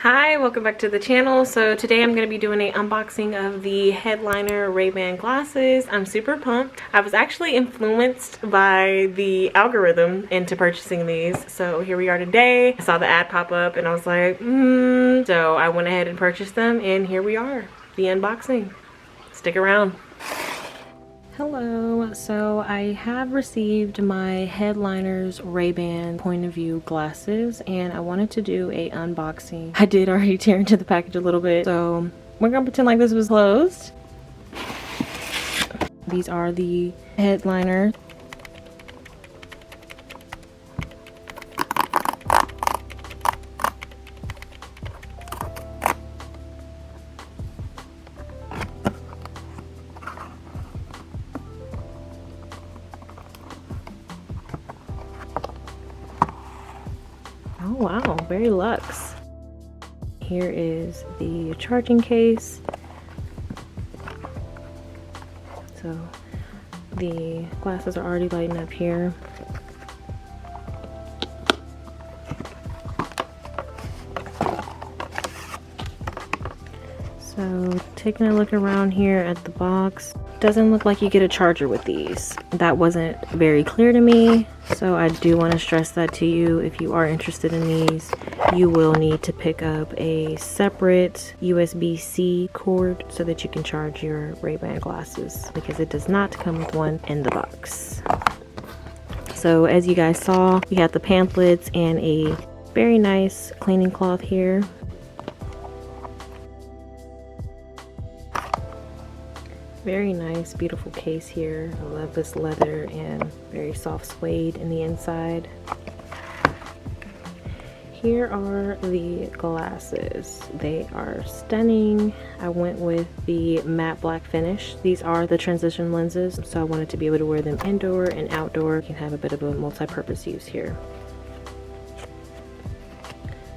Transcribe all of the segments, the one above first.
Hi, welcome back to the channel. So today I'm going to be doing an unboxing of the headliner Ray-Ban glasses. I'm super pumped. I was actually influenced by the algorithm into purchasing these. So here we are today. I saw the ad pop up and I was like, So I went ahead and purchased them and here we are, the unboxing. Stick around. Hello, so I have received my headliners Ray-Ban point of view glasses and I wanted to do a unboxing. I did already tear into the package a little bit, so we're gonna pretend like this was closed. These are the headliners. Oh wow, very luxe. Here is the charging case. So the glasses are already lighting up here. So taking a look around here at the box, doesn't look like you get a charger with these. That wasn't very clear to me, so I do want to stress that to you. If you are interested in these, you will need to pick up a separate USB-C cord so that you can charge your Ray-Ban glasses, because it does not come with one in the box. So as you guys saw, we have the pamphlets and a very nice cleaning cloth here. Very nice, beautiful case here. I love this leather and very soft suede in the inside. Here are the glasses. They are stunning. I went with the matte black finish. These are the transition lenses, so I wanted to be able to wear them indoor and outdoor. You can have a bit of a multi-purpose use here.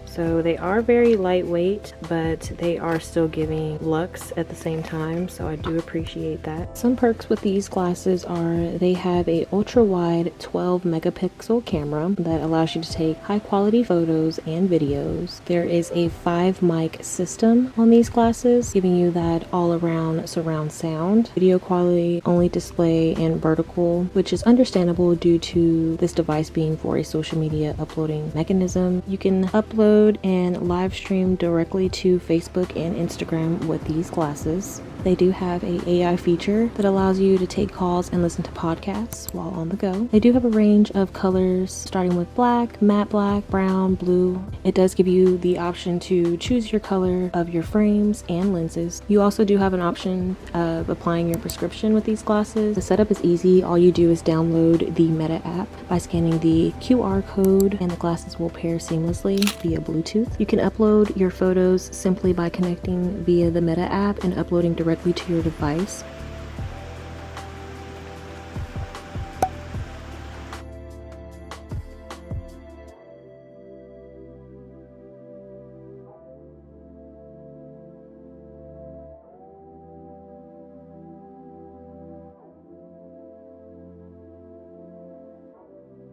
So they are very lightweight, but they are still giving luxe at the same time, so I do appreciate that. Some perks with these glasses are they have a ultra wide 12 megapixel camera that allows you to take high quality photos and videos. There is a 5 mic system on these glasses, giving you that all around surround sound. Video quality only display in vertical, which is understandable due to this device being for a social media uploading mechanism. You can upload and live stream directly to Facebook and Instagram with these glasses. They do have a AI feature that allows you to take calls and listen to podcasts while on the go. They do have a range of colors starting with black, matte black, brown, blue. It does give you the option to choose your color of your frames and lenses. You also do have an option of applying your prescription with these glasses. The setup is easy. All you do is download the Meta app by scanning the QR code and the glasses will pair seamlessly via Bluetooth. You can upload your photos simply by connecting via the Meta app and uploading directly to your device.